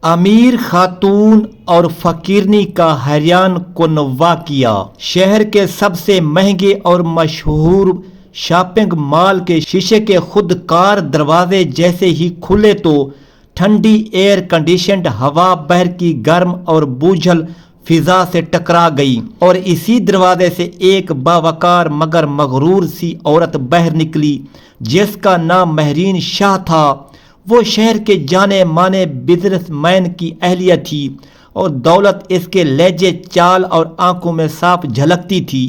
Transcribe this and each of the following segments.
امیر خاتون اور فقیرنی کا حیران کن واقعہ۔ شہر کے سب سے مہنگے اور مشہور شاپنگ مال کے شیشے کے خود کار دروازے جیسے ہی کھلے تو ٹھنڈی ایئر کنڈیشنڈ ہوا باہر کی گرم اور بوجھل فضا سے ٹکرا گئی، اور اسی دروازے سے ایک باوقار مگر مغرور سی عورت باہر نکلی جس کا نام مہرین شاہ تھا۔ وہ شہر کے جانے مانے بزنس مین کی اہلیہ تھی، اور دولت اس کے لہجے، چال اور آنکھوں میں صاف جھلکتی تھی۔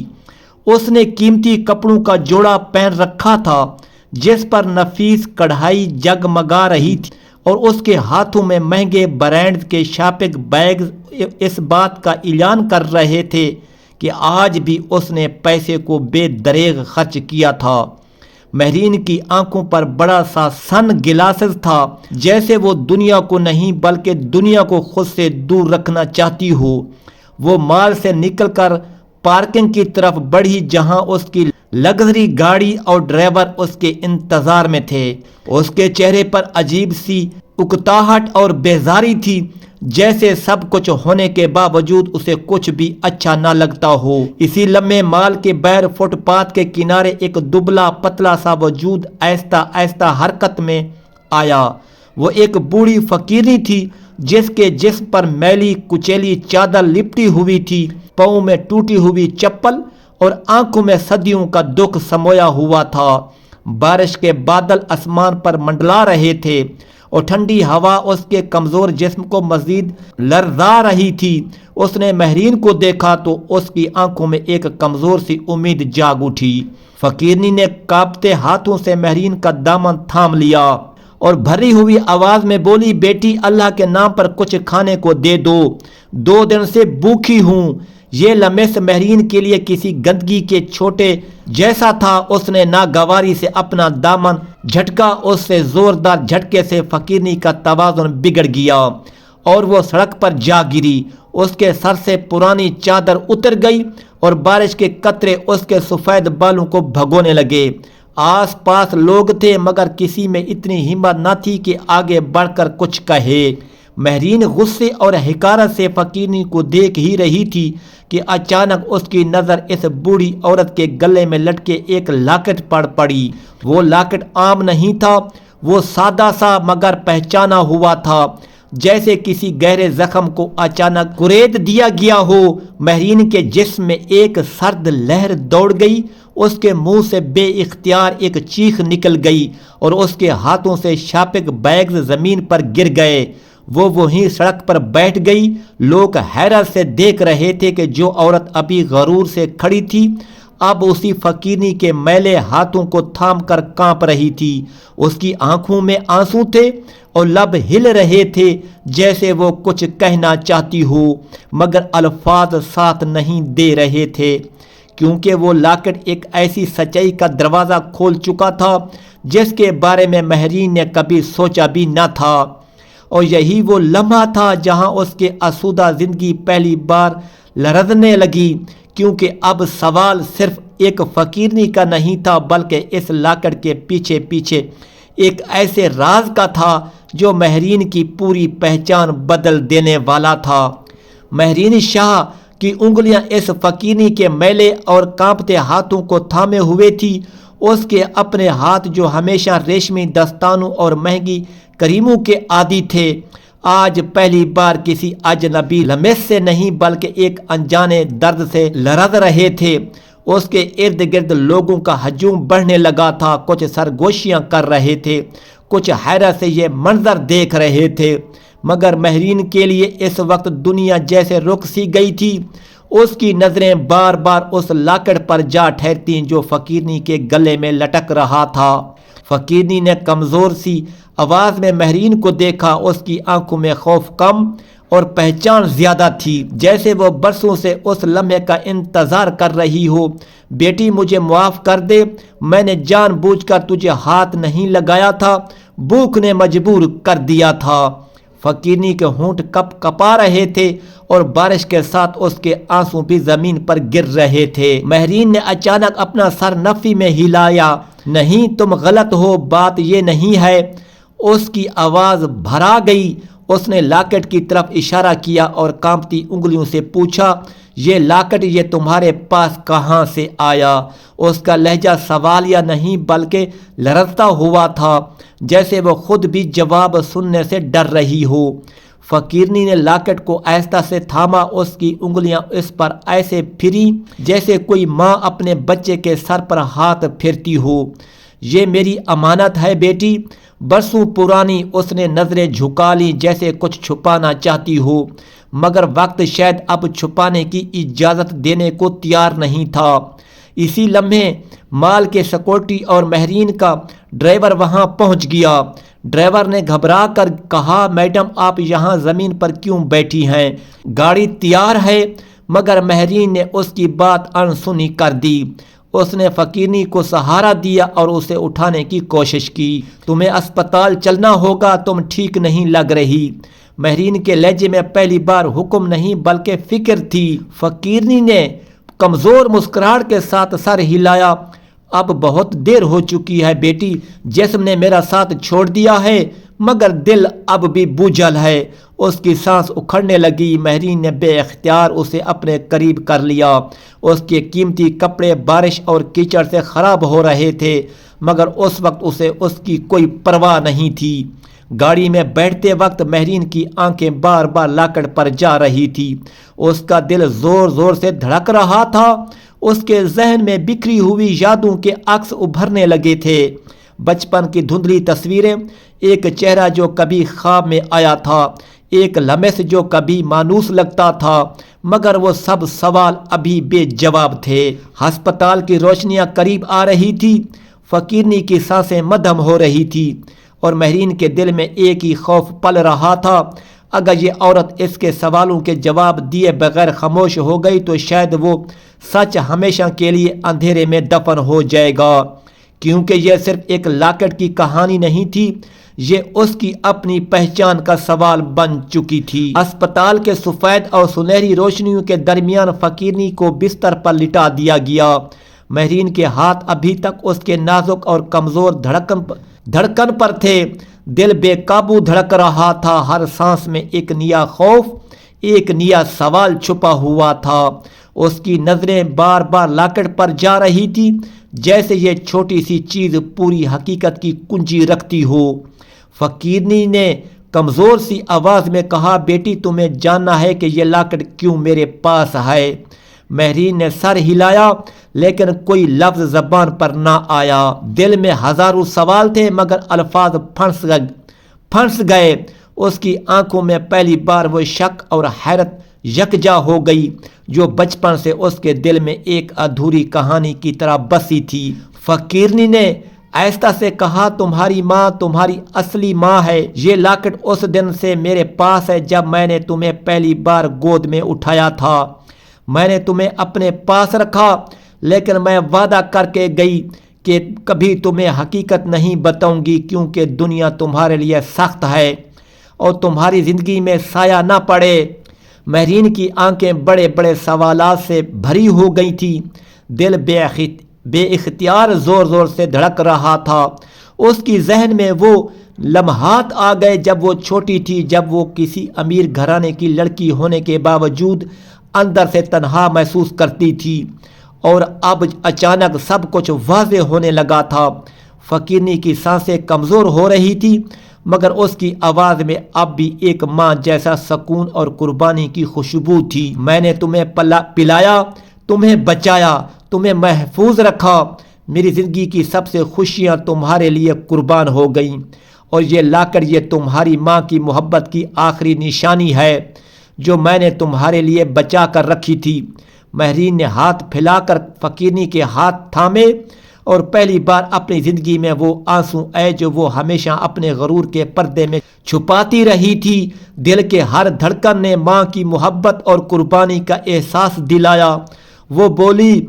اس نے قیمتی کپڑوں کا جوڑا پہن رکھا تھا جس پر نفیس کڑھائی جگمگا رہی تھی، اور اس کے ہاتھوں میں مہنگے برانڈز کے شاپنگ بیگز اس بات کا اعلان کر رہے تھے کہ آج بھی اس نے پیسے کو بے دریغ خرچ کیا تھا۔ مہرین کی آنکھوں پر بڑا سا سن گلاسز تھا، جیسے وہ دنیا کو نہیں بلکہ دنیا کو خود سے دور رکھنا چاہتی ہو۔ وہ مال سے نکل کر پارکنگ کی طرف بڑھی جہاں اس کی لگژری گاڑی اور ڈرائیور اس کے انتظار میں تھے۔ اس کے چہرے پر عجیب سی اکتاہٹ اور بیزاری تھی، جیسے سب کچھ ہونے کے باوجود اسے کچھ بھی اچھا نہ لگتا ہو۔ اسی لمحے مال کے باہر فٹ پاتھ کے کنارے ایک دبلا پتلا سا وجود آہستہ آہستہ حرکت میں آیا۔ وہ ایک بوڑھی فقیرنی تھی جس کے جسم پر میلی کچیلی چادر لپٹی ہوئی تھی، پاؤں میں ٹوٹی ہوئی چپل اور آنکھوں میں صدیوں کا دکھ سمویا ہوا تھا۔ بارش کے بادل آسمان پر منڈلا رہے تھے اور ٹھنڈی ہوا اس کے کمزور جسم کو مزید لرزا رہی تھی۔ اس نے مہرین کو دیکھا تو اس کی آنکھوں میں ایک کمزور سی امید جاگ اٹھی۔ فقیرنی نے کانپتے ہاتھوں سے مہرین کا دامن تھام لیا اور بھری ہوئی آواز میں بولی، بیٹی اللہ کے نام پر کچھ کھانے کو دے دو، 2 دن سے بھوکی ہوں۔ یہ لمس مہرین کے لیے کسی گندگی کے چھوٹے جیسا تھا۔ اس نے ناگواری سے اپنا دامن جھٹکا، اس سے زوردار جھٹکے سے فقیرنی کا توازن بگڑ گیا اور وہ سڑک پر جا گری۔ اس کے سر سے پرانی چادر اتر گئی اور بارش کے قطرے اس کے سفید بالوں کو بھگونے لگے۔ آس پاس لوگ تھے مگر کسی میں اتنی ہمت نہ تھی کہ آگے بڑھ کر کچھ کہے۔ مہرین غصے اور حقارت سے فقیرنی کو دیکھ ہی رہی تھی کہ اچانک اس کی نظر اس بوڑھی عورت کے گلے میں لٹکے ایک لاکٹ پر پڑی۔ وہ لاکٹ عام نہیں تھا، وہ سادہ سا مگر پہچانا ہوا تھا، جیسے کسی گہرے زخم کو اچانک کورید دیا گیا ہو۔ مہرین کے جسم میں ایک سرد لہر دوڑ گئی، اس کے منہ سے بے اختیار ایک چیخ نکل گئی اور اس کے ہاتھوں سے شاپنگ بیگز زمین پر گر گئے۔ وہ وہیں سڑک پر بیٹھ گئی۔ لوگ حیرت سے دیکھ رہے تھے کہ جو عورت ابھی غرور سے کھڑی تھی اب اسی فقیرنی کے میلے ہاتھوں کو تھام کر کانپ رہی تھی۔ اس کی آنکھوں میں آنسو تھے اور لب ہل رہے تھے جیسے وہ کچھ کہنا چاہتی ہو مگر الفاظ ساتھ نہیں دے رہے تھے، کیونکہ وہ لاکٹ ایک ایسی سچائی کا دروازہ کھول چکا تھا جس کے بارے میں مہرین نے کبھی سوچا بھی نہ تھا۔ اور یہی وہ لمحہ تھا جہاں اس کے آسودہ زندگی پہلی بار لرزنے لگی، کیونکہ اب سوال صرف ایک فقیرنی کا نہیں تھا بلکہ اس لاکٹ کے پیچھے پیچھے ایک ایسے راز کا تھا جو مہرین کی پوری پہچان بدل دینے والا تھا۔ مہرین شاہ کی انگلیاں اس فقیرنی کے میلے اور کانپتے ہاتھوں کو تھامے ہوئے تھی۔ اس کے اپنے ہاتھ جو ہمیشہ ریشمی دستانوں اور مہنگی کریموں کے عادی تھے، آج پہلی بار کسی اجنبی لمس سے نہیں بلکہ ایک انجانے درد سے لرز رہے تھے۔ اس کے ارد گرد لوگوں کا ہجوم بڑھنے لگا تھا، کچھ سرگوشیاں کر رہے تھے، کچھ حیرت سے یہ منظر دیکھ رہے تھے، مگر مہرین کے لیے اس وقت دنیا جیسے رک سی گئی تھی۔ اس کی نظریں بار بار اس لاکٹ پر جا ٹھہرتی جو فقیرنی کے گلے میں لٹک رہا تھا۔ فقیرنی نے کمزور سی آواز میں مہرین کو دیکھا۔ اس کی آنکھوں میں خوف کم اور پہچان زیادہ تھی، جیسے وہ برسوں سے اس لمحے کا انتظار کر رہی ہو۔ بیٹی مجھے معاف کر دے، میں نے جان بوجھ کر تجھے ہاتھ نہیں لگایا تھا، بھوک نے مجبور کر دیا تھا۔ فقیرنی کے ہونٹ کپ کپا رہے تھے اور بارش کے ساتھ اس کے آنسو بھی زمین پر گر رہے تھے۔ مہرین نے اچانک اپنا سر نفی میں ہلایا، نہیں تم غلط ہو، بات یہ نہیں ہے۔ اس کی آواز بھرا گئی اس نے لاکٹ کی طرف اشارہ کیا اور کانپتی انگلیوں سے پوچھا، یہ لاکٹ یہ تمہارے پاس کہاں سے آیا؟ اس کا لہجہ سوالیہ نہیں بلکہ لرزتا ہوا تھا، جیسے وہ خود بھی جواب سننے سے ڈر رہی ہو۔ فقیرنی نے لاکٹ کو آہستہ سے تھاما، اس کی انگلیاں اس پر ایسے پھری جیسے کوئی ماں اپنے بچے کے سر پر ہاتھ پھیرتی ہو۔ یہ میری امانت ہے بیٹی، برسوں پرانی۔ اس نے نظریں جھکا لیں جیسے کچھ چھپانا چاہتی ہو، مگر وقت شاید اب چھپانے کی اجازت دینے کو تیار نہیں تھا۔ اسی لمحے مال کے سیکورٹی اور مہرین کا ڈرائیور وہاں پہنچ گیا۔ ڈرائیور نے گھبرا کر کہا، میڈم آپ یہاں زمین پر کیوں بیٹھی ہیں؟ گاڑی تیار ہے۔ مگر مہرین نے اس کی بات انسنی کر دی۔ اس نے فقیرنی کو سہارا دیا اور اسے اٹھانے کی کوشش کی۔ تمہیں اسپتال چلنا ہوگا، تم ٹھیک نہیں لگ رہی۔ مہرین کے لہجے میں پہلی بار حکم نہیں بلکہ فکر تھی۔ فقیرنی نے کمزور مسکراہٹ کے ساتھ سر ہلایا۔ اب بہت دیر ہو چکی ہے بیٹی، جسم نے میرا ساتھ چھوڑ دیا ہے مگر دل اب بھی بوجھل ہے۔ اس کی سانس اکھڑنے لگی۔ مہرین نے بے اختیار اسے اپنے قریب کر لیا۔ اس کے قیمتی کپڑے بارش اور کیچڑ سے خراب ہو رہے تھے مگر اس وقت اسے اس کی کوئی پرواہ نہیں تھی۔ گاڑی میں بیٹھتے وقت مہرین کی آنکھیں بار بار لاکٹ پر جا رہی تھی۔ اس کا دل زور زور سے دھڑک رہا تھا۔ اس کے ذہن میں بکھری ہوئی یادوں کے عکس ابھرنے لگے تھے، بچپن کی دھندلی تصویریں، ایک چہرہ جو کبھی خواب میں آیا تھا، ایک لمحے سے جو کبھی مانوس لگتا تھا، مگر وہ سب سوال ابھی بے جواب تھے۔ ہسپتال کی روشنیاں قریب آ رہی تھی، فقیرنی کی سانسیں مدھم ہو رہی تھی اور مہرین کے دل میں ایک ہی خوف پل رہا تھا، اگر یہ عورت اس کے سوالوں کے جواب دیے بغیر خاموش ہو گئی تو شاید وہ سچ ہمیشہ کے لیے اندھیرے میں دفن ہو جائے گا۔ کیونکہ یہ صرف ایک لاکٹ کی کہانی نہیں تھی، یہ اس کی اپنی پہچان کا سوال بن چکی تھی۔ اسپتال کے سفید اور سنہری روشنیوں کے درمیان فقیرنی کو بستر پر لٹا دیا گیا۔ مہرین کے ہاتھ ابھی تک اس کے نازک اور کمزور دھڑکن پر تھے۔ دل بے قابو دھڑک رہا تھا، ہر سانس میں ایک نیا خوف، ایک نیا سوال چھپا ہوا تھا۔ اس کی نظریں بار بار لاکٹ پر جا رہی تھی جیسے یہ چھوٹی سی چیز پوری حقیقت کی کنجی رکھتی ہو۔ فقیرنی نے کمزور سی آواز میں کہا، بیٹی تمہیں جاننا ہے کہ یہ لاکٹ کیوں میرے پاس ہے؟ مہرین نے سر ہلایا لیکن کوئی لفظ زبان پر نہ آیا۔ دل میں ہزاروں سوال تھے مگر الفاظ پھنس گئے۔ اس کی آنکھوں میں پہلی بار وہ شک اور حیرت یکجا ہو گئی جو بچپن سے اس کے دل میں ایک ادھوری کہانی کی طرح بسی تھی۔ فقیرنی نے آہستہ سے کہا، تمہاری ماں تمہاری اصلی ماں ہے۔ یہ لاکٹ اس دن سے میرے پاس ہے جب میں نے تمہیں پہلی بار گود میں اٹھایا تھا۔ میں نے تمہیں اپنے پاس رکھا لیکن میں وعدہ کر کے گئی کہ کبھی تمہیں حقیقت نہیں بتاؤں گی، کیونکہ دنیا تمہارے لیے سخت ہے اور تمہاری زندگی میں سایہ نہ پڑے۔ مہرین کی آنکھیں بڑے بڑے سوالات سے بھری ہو گئی تھی، دل بے اختیار زور زور سے دھڑک رہا تھا۔ اس کی ذہن میں وہ لمحات آ گئے جب وہ چھوٹی تھی، جب وہ کسی امیر گھرانے کی لڑکی ہونے کے باوجود اندر سے تنہا محسوس کرتی تھی، اور اب اچانک سب کچھ واضح ہونے لگا تھا۔ فقیرنی کی سانسیں کمزور ہو رہی تھی مگر اس کی آواز میں اب بھی ایک ماں جیسا سکون اور قربانی کی خوشبو تھی۔ میں نے تمہیں پلایا، تمہیں بچایا، تمہیں محفوظ رکھا، میری زندگی کی سب سے خوشیاں تمہارے لیے قربان ہو گئیں، اور یہ لاکر یہ تمہاری ماں کی محبت کی آخری نشانی ہے جو میں نے تمہارے لیے بچا کر رکھی تھی۔ مہرین نے ہاتھ پھیلا کر فقیرنی کے ہاتھ تھامے اور پہلی بار اپنی زندگی میں وہ آنسو آئے جو وہ ہمیشہ اپنے غرور کے پردے میں چھپاتی رہی تھی۔ دل کے ہر دھڑکن نے ماں کی محبت اور قربانی کا احساس دلایا۔ وہ بولی،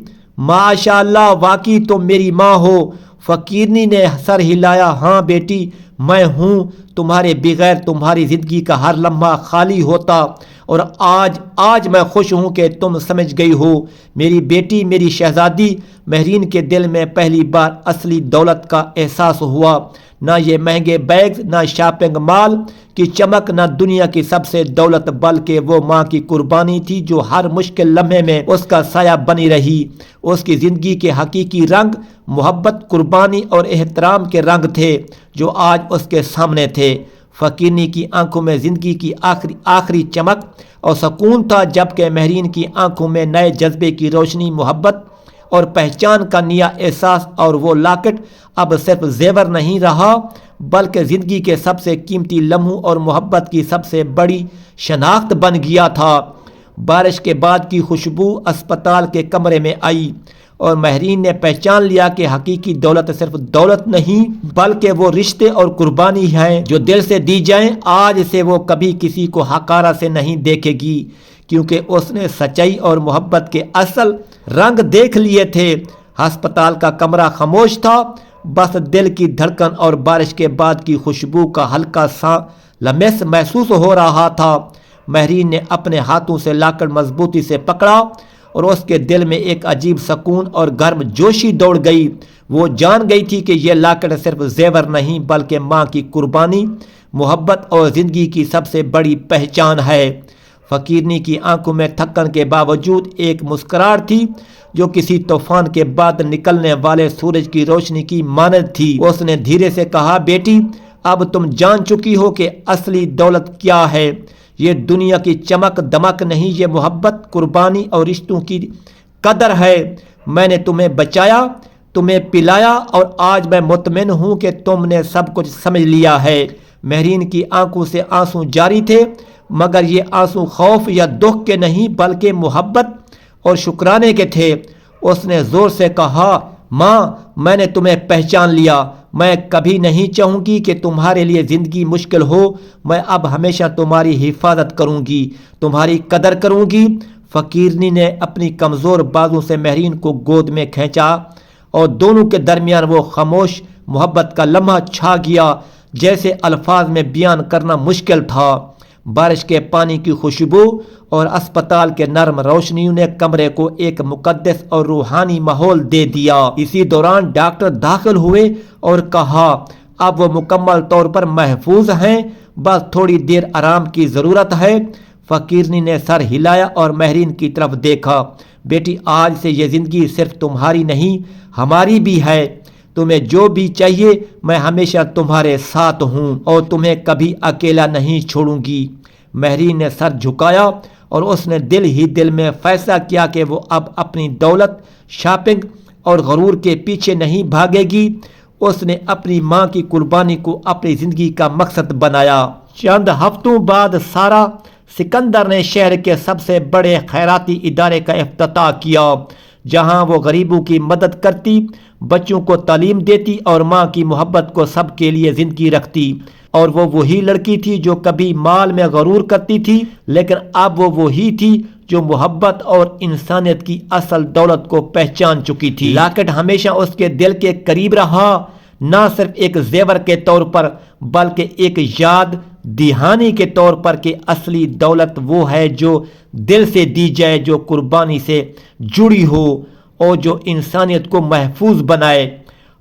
ماشاء اللہ واقعی تم میری ماں ہو۔ فقیرنی نے سر ہلایا، ہاں بیٹی میں ہوں، تمہارے بغیر تمہاری زندگی کا ہر لمحہ خالی ہوتا، اور آج میں خوش ہوں کہ تم سمجھ گئی ہو، میری بیٹی، میری شہزادی۔ مہرین کے دل میں پہلی بار اصلی دولت کا احساس ہوا، نہ یہ مہنگے بیگز، نہ شاپنگ مال کی چمک، نہ دنیا کی سب سے دولت، بلکہ وہ ماں کی قربانی تھی جو ہر مشکل لمحے میں اس کا سایہ بنی رہی۔ اس کی زندگی کے حقیقی رنگ محبت، قربانی اور احترام کے رنگ تھے جو آج اس کے سامنے تھے۔ فقیرنی کی آنکھوں میں زندگی کی آخری چمک اور سکون تھا، جبکہ مہرین کی آنکھوں میں نئے جذبے کی روشنی، محبت اور پہچان کا نیا احساس، اور وہ لاکٹ اب صرف زیور نہیں رہا بلکہ زندگی کے سب سے قیمتی لمحوں اور محبت کی سب سے بڑی شناخت بن گیا تھا۔ بارش کے بعد کی خوشبو اسپتال کے کمرے میں آئی اور مہرین نے پہچان لیا کہ حقیقی دولت صرف دولت نہیں بلکہ وہ رشتے اور قربانی ہیں جو دل سے دی جائیں۔ آج سے وہ کبھی کسی کو حقارہ سے نہیں دیکھے گی، کیونکہ اس نے سچائی اور محبت کے اصل رنگ دیکھ لیے تھے۔ ہسپتال کا کمرہ خاموش تھا، بس دل کی دھڑکن اور بارش کے بعد کی خوشبو کا ہلکا سا لمس محسوس ہو رہا تھا۔ مہرین نے اپنے ہاتھوں سے لاکر مضبوطی سے پکڑا اور اس کے دل میں ایک عجیب سکون اور گرم جوشی دوڑ گئی۔ وہ جان گئی تھی کہ یہ لاکٹ صرف زیور نہیں بلکہ ماں کی قربانی، محبت اور زندگی کی سب سے بڑی پہچان ہے۔ فقیرنی کی آنکھوں میں تھکن کے باوجود ایک مسکراہٹ تھی جو کسی طوفان کے بعد نکلنے والے سورج کی روشنی کی مانند تھی۔ اس نے دھیرے سے کہا، بیٹی، اب تم جان چکی ہو کہ اصلی دولت کیا ہے۔ یہ دنیا کی چمک دمک نہیں، یہ محبت، قربانی اور رشتوں کی قدر ہے۔ میں نے تمہیں بچایا، تمہیں پلایا، اور آج میں مطمئن ہوں کہ تم نے سب کچھ سمجھ لیا ہے۔ مہرین کی آنکھوں سے آنسو جاری تھے، مگر یہ آنسو خوف یا دکھ کے نہیں بلکہ محبت اور شکرانے کے تھے۔ اس نے زور سے کہا، ماں، میں نے تمہیں پہچان لیا۔ میں کبھی نہیں چاہوں گی کہ تمہارے لیے زندگی مشکل ہو۔ میں اب ہمیشہ تمہاری حفاظت کروں گی، تمہاری قدر کروں گی۔ فقیرنی نے اپنی کمزور بازو سے مہرین کو گود میں کھینچا اور دونوں کے درمیان وہ خاموش محبت کا لمحہ چھا گیا جیسے الفاظ میں بیان کرنا مشکل تھا۔ بارش کے پانی کی خوشبو اور اسپتال کے نرم روشنیوں نے کمرے کو ایک مقدس اور روحانی ماحول دے دیا۔ اسی دوران ڈاکٹر داخل ہوئے اور کہا، اب وہ مکمل طور پر محفوظ ہیں، بس تھوڑی دیر آرام کی ضرورت ہے۔ فقیرنی نے سر ہلایا اور مہرین کی طرف دیکھا، بیٹی، آج سے یہ زندگی صرف تمہاری نہیں، ہماری بھی ہے۔ تمہیں جو بھی چاہیے میں ہمیشہ تمہارے ساتھ ہوں اور تمہیں کبھی اکیلا نہیں چھوڑوں گی۔ مہرین نے سر جھکایا اور اس نے دل ہی دل میں فیصلہ کیا کہ وہ اب اپنی دولت، شاپنگ اور غرور کے پیچھے نہیں بھاگے گی۔ اس نے اپنی ماں کی قربانی کو اپنی زندگی کا مقصد بنایا۔ چند ہفتوں بعد سارہ سکندر نے شہر کے سب سے بڑے خیراتی ادارے کا افتتاح کیا، جہاں وہ غریبوں کی مدد کرتی، بچوں کو تعلیم دیتی اور ماں کی محبت کو سب کے لیے زندگی رکھتی۔ اور وہ وہی لڑکی تھی جو کبھی مال میں غرور کرتی تھی، لیکن اب وہ وہی تھی جو محبت اور انسانیت کی اصل دولت کو پہچان چکی تھی۔ لاکٹ ہمیشہ اس کے دل کے قریب رہا، نہ صرف ایک زیور کے طور پر بلکہ ایک یاد دہانی کے طور پر کہ اصلی دولت وہ ہے جو دل سے دی جائے، جو قربانی سے جڑی ہو اور جو انسانیت کو محفوظ بنائے۔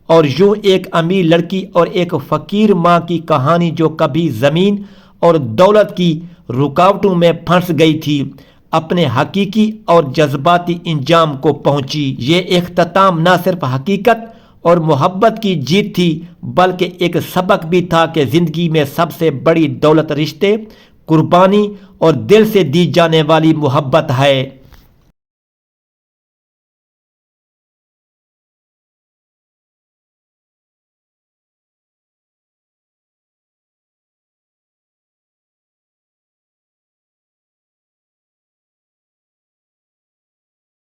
اور یوں ایک امیر لڑکی اور ایک فقیر ماں کی کہانی جو کبھی زمین اور دولت کی رکاوٹوں میں پھنس گئی تھی، اپنے حقیقی اور جذباتی انجام کو پہنچی۔ یہ اختتام نہ صرف حقیقت اور محبت کی جیت تھی بلکہ ایک سبق بھی تھا کہ زندگی میں سب سے بڑی دولت رشتے، قربانی اور دل سے دی جانے والی محبت ہے۔